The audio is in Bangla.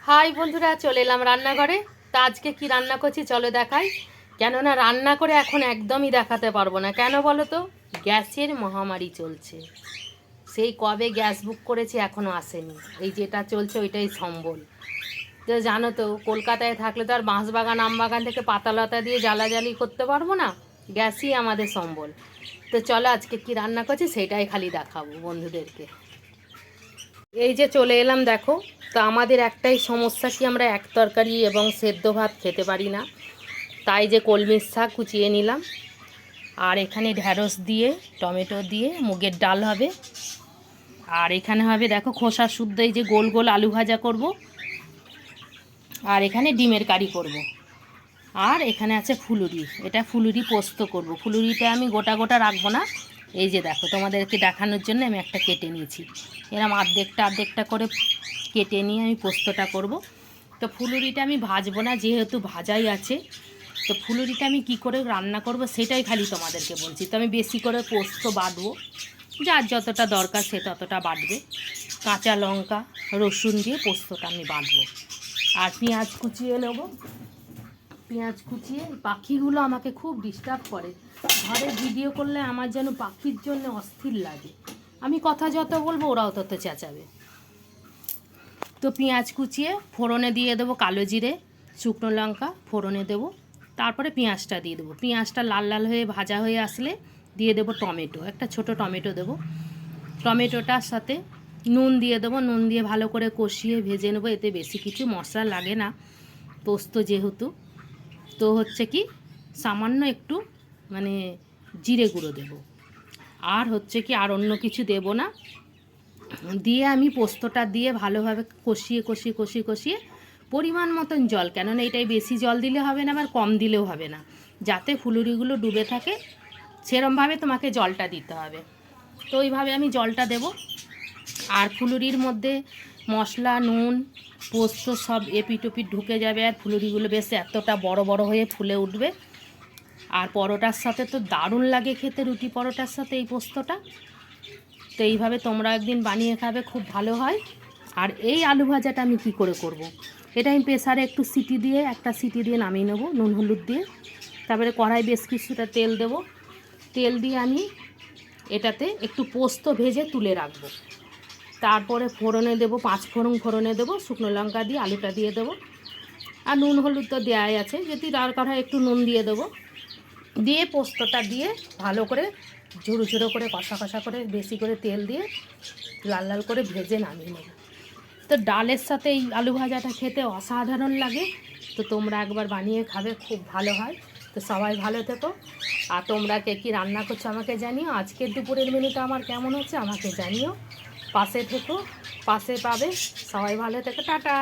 হাই বন্ধুরা, চলে এলাম রান্নাঘরে। তা আজকে কি রান্না করছি চলো দেখাই। কেননা রান্না করে এখন একদমই দেখাতে পারবো না। কেন বলো তো? গ্যাসের মহামারী চলছে। সেই কবে গ্যাস বুক করেছি এখনও আসেনি। এই যেটা চলছে ওইটাই সম্বল। তো জানো তো, কলকাতায় থাকলে তো আর বাঁশবাগান আমবাগান থেকে পাতালতা দিয়ে জ্বালাজ্বালি করতে পারবো না। গ্যাসই আমাদের সম্বল। তো চলো আজকে কি রান্না করছি সেটাই খালি দেখাবো বন্ধুদেরকে। এই যে চলে এলাম, দেখো। তো আমাদের একটাই সমস্যা, কি আমরা এক তরকারি এবং সেদ্ধ ভাত খেতে পারি না। তাই যে কলমির শাক কুচিয়ে নিলাম, আর এখানে ঢ্যাঁড়স দিয়ে টমেটো দিয়ে মুগের ডাল হবে। আর এখানে হবে দেখো খোসা শুদ্ধ এই যে গোল গোল আলু ভাজা করব। আর এখানে ডিমের কারি করব। আর এখানে আছে ফুলুরি, এটা ফুলুরি পোস্ত করব। ফুলুরিটা আমি গোটা গোটা রাখবো না। এই যে দেখো, তোমাদেরকে দেখানোর জন্য আমি একটা কেটে নিয়েছি। এরকম আর্ধেকটা করে কেটে নিয়ে আমি পোস্তটা করব। তো ফুলুরিটা আমি ভাজবো না, যেহেতু ভাজাই আছে। তো ফুলুরিটা আমি কি করে রান্না করব সেটাই খালি তোমাদেরকে বলছি। তো আমি বেশি করে পোস্ত বাটবো, যার যতটা দরকার সে ততটা বাটবে। কাঁচা লঙ্কা রসুন দিয়ে পোস্তটা আমি বাটবো। আর পেঁয়াজ কুচিয়ে নেব। পেঁয়াজ কুচিয়ে, পাখিগুলো আমাকে খুব ডিস্টার্ব করে। ঘরে ভিডিও করলে আমার যেন পাখির জন্য অস্থির লাগে। আমি কথা যত বলবো ওরাও তত চেঁচাবে। তো পেঁয়াজ কুচিয়ে ফোড়নে দিয়ে দেবো কালো জিরে, শুকনো লঙ্কা ফোড়নে দেবো। তারপরে পেঁয়াজটা দিয়ে দেবো। পেঁয়াজটা লাল লাল হয়ে ভাজা হয়ে আসলে দিয়ে দেবো টমেটো, একটা ছোট টমেটো দেবো। টমেটোটার সাথে নুন দিয়ে দেবো। নুন দিয়ে ভালো করে কষিয়ে ভেজে নেবো। এতে বেশি কিছু মশলা লাগে না, পোস্ত যেহেতু। তো হচ্ছে কি, সামান্য একটু মানে জিরে গুঁড়ো দেব। আর হচ্ছে কি, আর অন্য কিছু দেব না। দিয়ে আমি পোস্তটা দিয়ে ভালোভাবে কষিয়ে পরিমাণ মতন জল, কেননা এটাই বেশি জল দিলে হবে না, আবার কম দিলেও হবে না, যাতে ফুলুরিগুলো ডুবে থাকে সেরমভাবে তোমাকে জলটা দিতে হবে। তো ওইভাবে আমি জলটা দেব। আর ফুলুরির মধ্যে মশলা নুন পোস্ত সব এপিটোপিট ঢুকে যাবে। আর ফুলুরিগুলো বেশ এতটা বড় বড় হয়ে ফুলে উঠবে। আর পরোটার সাথে তো দারুণ লাগে খেতে, রুটি পরোটার সাথে এই পোস্তটা। তো এইভাবে তোমরা একদিন বানিয়ে খাবে, খুব ভালো হয়। আর এই আলু ভাজাটা আমি কি করে করব। এটা আমি প্রেসারে একটু একটা সিটি দিয়ে নামিয়ে নেবো নুন হলুদ দিয়ে। তারপরে কড়াই বেশ কিছুটা তেল দেব। তেল দিয়ে আমি এটাতে একটু পোস্ত ভেজে তুলে রাখবো। তারপরে ফোড়নে দেবো, 5 ফোড়নে দেবো, শুকনো লঙ্কা দিয়ে আলুটা দিয়ে দেবো। আর নুন হলুদ তো দেওয়াই আছে, যদি দরকার হয় একটু নুন দিয়ে দেবো। দিয়ে পোস্তটা দিয়ে ভালো করে ঝুড়ো করে কষা করে বেশি করে তেল দিয়ে লাল লাল করে ভেজে নামিয়ে নেব। তো ডালের সাথে এই আলু ভাজাটা খেতে অসাধারণ লাগে। তো তোমরা একবার বানিয়ে খাবে, খুব ভালো হয়। তো সবাই ভালো থেকো। আর তোমরা কে কী রান্না করছো আমাকে জানিও। আজকের দুপুরের মেনুটা আমার কেমন হচ্ছে আমাকে জানিও। পাশে থেকো, পাশে পাবে। সবাই ভালো থেকো, টাটা।